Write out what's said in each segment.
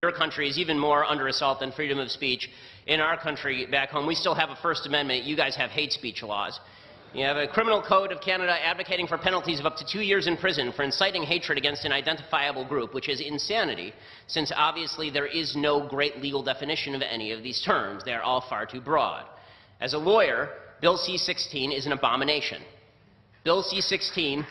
your country is even more under assault than freedom of speech. In our country back home, we still have a First Amendment. You guys have hate speech laws. You have a criminal code of Canada advocating for penalties of up to 2 years in prison for inciting hatred against an identifiable group, which is insanity, since obviously there is no great legal definition of any of these terms. They are all far too broad. As a lawyer, Bill C-16 is an abomination. Bill C-16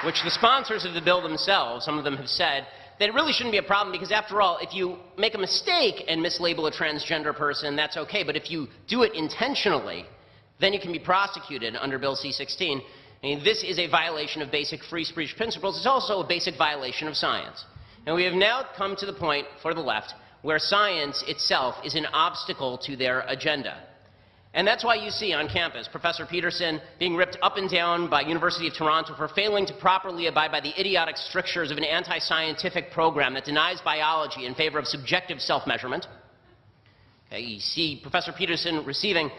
which the sponsors of the bill themselves, some of them have said, that it really shouldn't be a problem because, after all, if you make a mistake and mislabel a transgender person, that's okay. But if you do it intentionally, then you can be prosecuted under Bill C-16. I mean, this is a violation of basic free speech principles. It's also a basic violation of science. And we have now come to the point, for the left, where science itself is an obstacle to their agenda. And that's why you see on campus Professor Peterson being ripped up and down by University of Toronto for failing to properly abide by the idiotic strictures of an anti-scientific program that denies biology in favor of subjective self-measurement. Okay, you see Professor Peterson receiving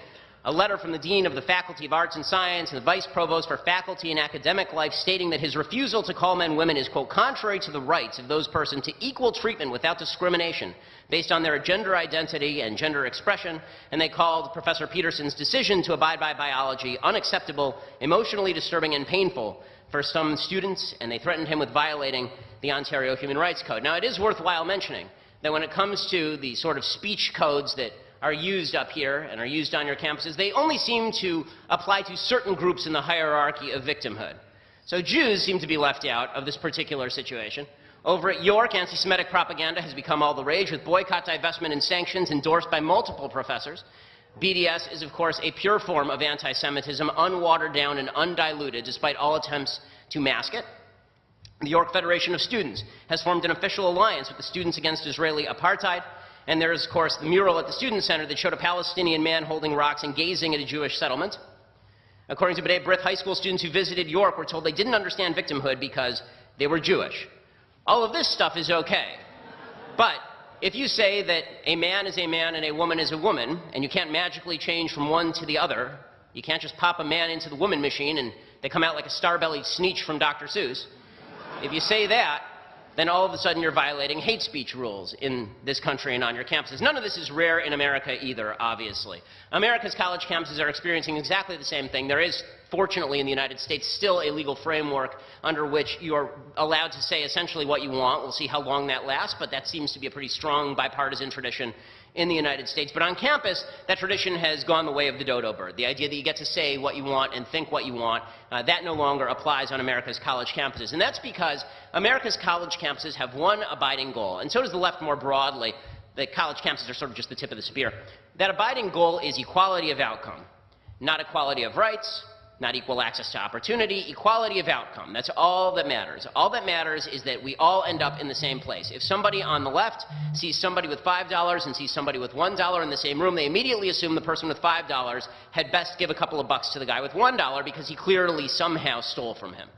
a letter from the Dean of the Faculty of Arts and Science and the Vice Provost for Faculty and Academic Life stating that his refusal to call men women is, quote, contrary to the rights of those persons to equal treatment without discrimination based on their gender identity and gender expression, and they called Professor Peterson's decision to abide by biology unacceptable, emotionally disturbing, and painful for some students, and they threatened him with violating the Ontario Human Rights Code. Now, it is worthwhile mentioning that when it comes to the sort of speech codes that are used up here and are used on your campuses, they only seem to apply to certain groups in the hierarchy of victimhood. So Jews seem to be left out of this particular situation. Over at York, anti-Semitic propaganda has become all the rage, with boycott, divestment, and sanctions endorsed by multiple professors. BDS is, of course, a pure form of anti-Semitism, unwatered down and undiluted, despite all attempts to mask it. The York Federation of Students has formed an official alliance with the Students Against Israeli Apartheid. And there is, of course, the mural at the Student Center that showed a Palestinian man holding rocks and gazing at a Jewish settlement. According to B'nai B'rith, high school students who visited York were told they didn't understand victimhood because they were Jewish. All of this stuff is okay. But if you say that a man is a man and a woman is a woman, and you can't magically change from one to the other, you can't just pop a man into the woman machine and they come out like a star-bellied Sneetch from Dr. Seuss. If you say that, then all of a sudden you're violating hate speech rules in this country and on your campuses. None of this is rare in America either, obviously. America's college campuses are experiencing exactly the same thing. There is, fortunately, in the United States, still a legal framework under which you're allowed to say essentially what you want. We'll see how long that lasts, but that seems to be a pretty strong bipartisan tradition in the United States. But on campus, that tradition has gone the way of the dodo bird. The idea that you get to say what you want and think what you want, that no longer applies on America's college campuses. And that's because America's college campuses have one abiding goal, and so does the left more broadly. The college campuses are sort of just the tip of the spear. That abiding goal is equality of outcome, not equality of rights, not equal access to opportunity, equality of outcome. That's all that matters. All that matters is that we all end up in the same place. If somebody on the left sees somebody with $5 and sees somebody with $1 in the same room, they immediately assume the person with $5 had best give a couple of bucks to the guy with $1 because he clearly somehow stole from him.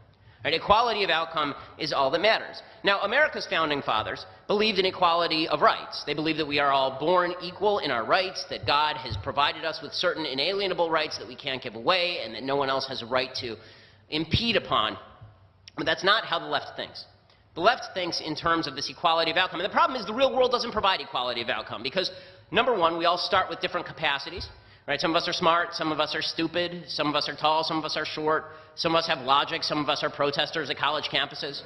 Right? Equality of outcome is all that matters. Now, America's founding fathers believed in equality of rights. They believed that we are all born equal in our rights, that God has provided us with certain inalienable rights that we can't give away, and that no one else has a right to impede upon. But that's not how the left thinks. The left thinks in terms of this equality of outcome. And the problem is the real world doesn't provide equality of outcome because, number one, we all start with different capacities. Right? Some of us are smart, some of us are stupid, some of us are tall, some of us are short, some of us have logic, some of us are protesters at college campuses.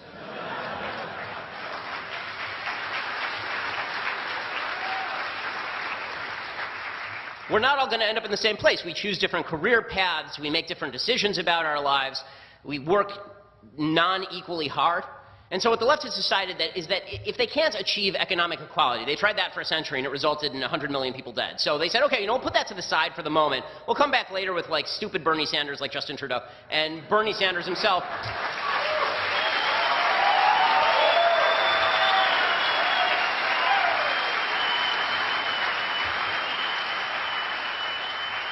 We're not all going to end up in the same place. We choose different career paths, we make different decisions about our lives, we work non-equally hard. And so what the left has decided is that if they can't achieve economic equality, they tried that for a century and it resulted in 100 million people dead. So they said, okay, we'll put that to the side for the moment. We'll come back later with like stupid Bernie Sanders like Justin Trudeau. And Bernie Sanders himself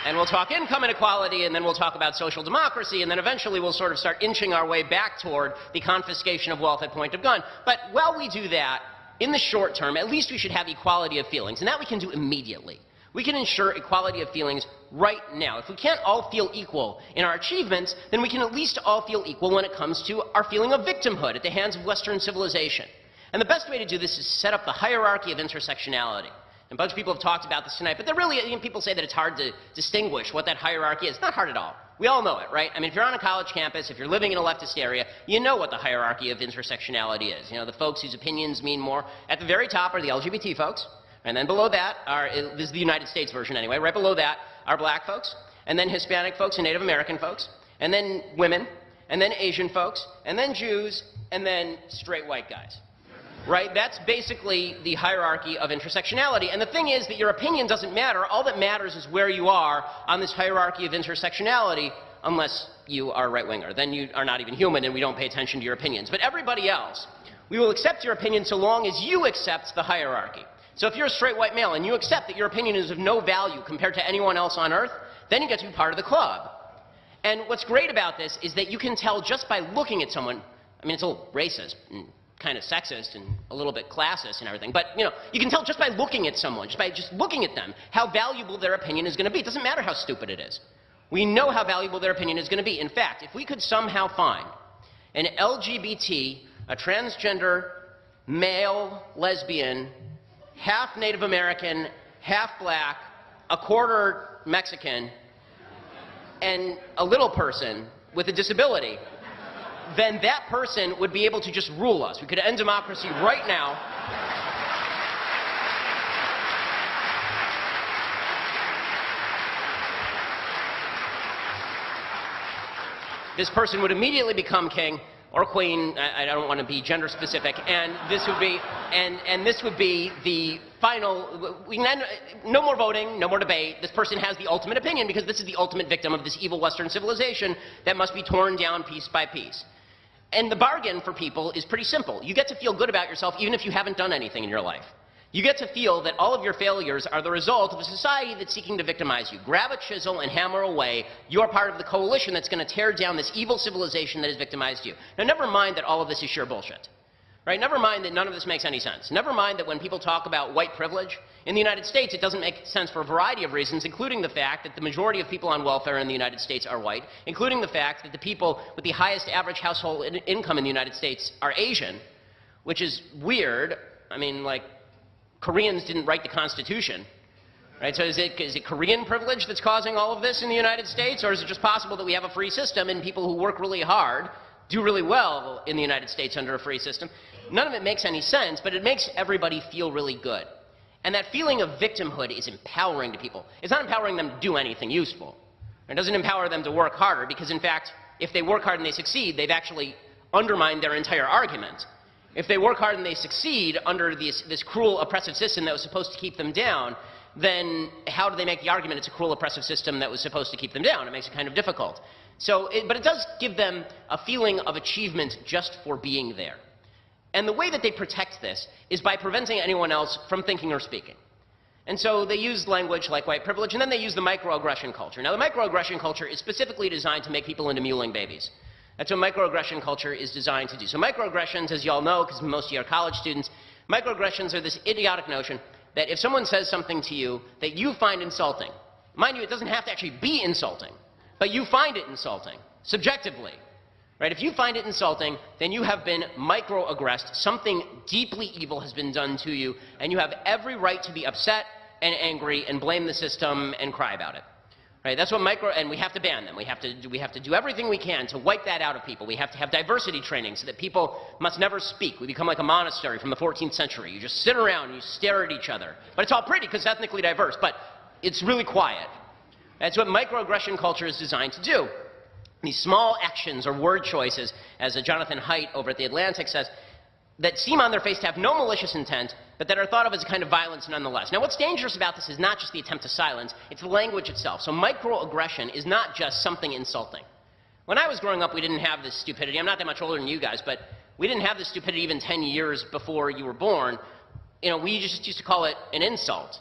and we'll talk income inequality, and then we'll talk about social democracy, and then eventually we'll sort of start inching our way back toward the confiscation of wealth at point of gun. But while we do that, in the short term, at least we should have equality of feelings, and that we can do immediately. We can ensure equality of feelings right now. If we can't all feel equal in our achievements, then we can at least all feel equal when it comes to our feeling of victimhood at the hands of Western civilization. And the best way to do this is set up the hierarchy of intersectionality. And a bunch of people have talked about this tonight, but people say that it's hard to distinguish what that hierarchy is. It's not hard at all. We all know it, right? I mean, if you're on a college campus, if you're living in a leftist area, you know what the hierarchy of intersectionality is. You know, the folks whose opinions mean more. At the very top are the LGBT folks, and then below that this is the United States version anyway, right below that are black folks, and then Hispanic folks and Native American folks, and then women, and then Asian folks, and then Jews, and then straight white guys. Right? That's basically the hierarchy of intersectionality. And the thing is that your opinion doesn't matter. All that matters is where you are on this hierarchy of intersectionality, unless you are a right-winger. Then you are not even human and we don't pay attention to your opinions. But everybody else, we will accept your opinion so long as you accept the hierarchy. So if you're a straight white male and you accept that your opinion is of no value compared to anyone else on earth, then you get to be part of the club. And what's great about this is that you can tell just by looking at someone. I mean, it's a little racist and kind of sexist and a little bit classist and everything, but you know, you can tell just by looking at someone, just by looking at them, how valuable their opinion is going to be. It doesn't matter how stupid it is. We know how valuable their opinion is going to be. In fact, if we could somehow find an LGBT, a transgender, male, lesbian, half Native American, half black, a quarter Mexican, and a little person with a disability, then that person would be able to just rule us. We could end democracy right now. This person would immediately become king or queen. I don't want to be gender specific, and this would be the final. No more voting, no more debate. This person has the ultimate opinion because this is the ultimate victim of this evil Western civilization that must be torn down piece by piece. And the bargain for people is pretty simple. You get to feel good about yourself even if you haven't done anything in your life. You get to feel that all of your failures are the result of a society that's seeking to victimize you. Grab a chisel and hammer away. You're part of the coalition that's going to tear down this evil civilization that has victimized you. Now, never mind that all of this is sheer bullshit. Right? Never mind that none of this makes any sense. Never mind that when people talk about white privilege in the United States, it doesn't make sense for a variety of reasons, including the fact that the majority of people on welfare in the United States are white, including the fact that the people with the highest average household income in the United States are Asian, which is weird. I mean, like, Koreans didn't write the Constitution. Right? So is it Korean privilege that's causing all of this in the United States, or is it just possible that we have a free system and people who work really hard do really well in the United States under a free system? None of it makes any sense, but it makes everybody feel really good. And that feeling of victimhood is empowering to people. It's not empowering them to do anything useful. It doesn't empower them to work harder because, in fact, if they work hard and they succeed, they've actually undermined their entire argument. If they work hard and they succeed under this cruel, oppressive system that was supposed to keep them down, then how do they make the argument it's a cruel, oppressive system that was supposed to keep them down? It makes it kind of difficult. But it does give them a feeling of achievement just for being there. And the way that they protect this is by preventing anyone else from thinking or speaking. And so they use language like white privilege, and then they use the microaggression culture. Now, the microaggression culture is specifically designed to make people into mewling babies. That's what microaggression culture is designed to do. So microaggressions, as you all know, because most of you are college students, microaggressions are this idiotic notion that if someone says something to you that you find insulting, mind you, it doesn't have to actually be insulting, but you find it insulting, subjectively. Right? If you find it insulting, then you have been microaggressed. Something deeply evil has been done to you, and you have every right to be upset and angry and blame the system and cry about it. Right? That's what and we have to ban them. We have to do everything we can to wipe that out of people. We have to have diversity training so that people must never speak. We become like a monastery from the 14th century. You just sit around and you stare at each other. But it's all pretty because it's ethnically diverse, but it's really quiet. That's what microaggression culture is designed to do. These small actions or word choices, as Jonathan Haidt over at The Atlantic says, that seem on their face to have no malicious intent, but that are thought of as a kind of violence nonetheless. Now, what's dangerous about this is not just the attempt to silence, it's the language itself. So microaggression is not just something insulting. When I was growing up, we didn't have this stupidity. I'm not that much older than you guys, but we didn't have this stupidity even 10 years before you were born. You know, we just used to call it an insult.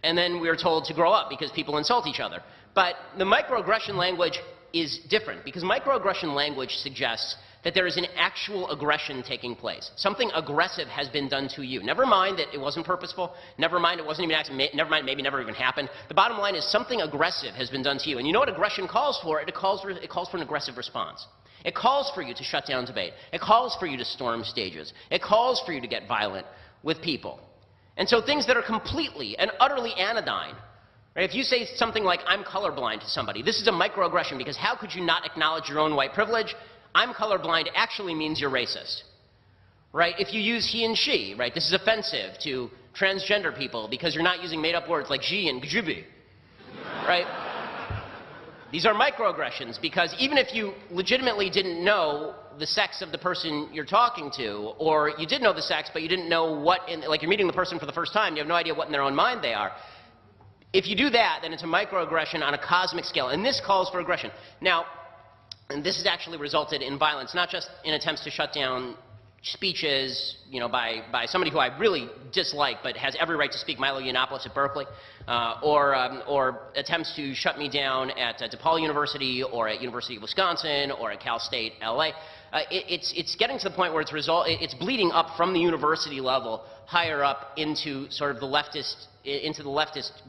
And then we were told to grow up because people insult each other. But the microaggression language is different because microaggression language suggests that there is an actual aggression taking place. Something aggressive has been done to you. Never mind that it wasn't purposeful. Never mind it wasn't even accident. Never mind maybe never even happened. The bottom line is something aggressive has been done to you. And you know what aggression calls for? It calls for an aggressive response. It calls for you to shut down debate. It calls for you to storm stages. It calls for you to get violent with people. And so things that are completely and utterly anodyne, right? If you say something like, I'm colorblind to somebody, this is a microaggression, because how could you not acknowledge your own white privilege? I'm colorblind actually means you're racist, right? If you use he and she, right, this is offensive to transgender people because you're not using made-up words like she and gjibi, right? These are microaggressions because even if you legitimately didn't know the sex of the person you're talking to, or you did know the sex but you didn't know what, like you're meeting the person for the first time, you have no idea what in their own mind they are. If you do that, then it's a microaggression on a cosmic scale, and this calls for aggression. Now, and this has actually resulted in violence, not just in attempts to shut down speeches, you know, by somebody who I really dislike but has every right to speak, Milo Yiannopoulos at Berkeley, or attempts to shut me down at DePaul University or at University of Wisconsin or at Cal State LA. It's getting to the point where it's bleeding up from the university level higher up into sort of the leftist group.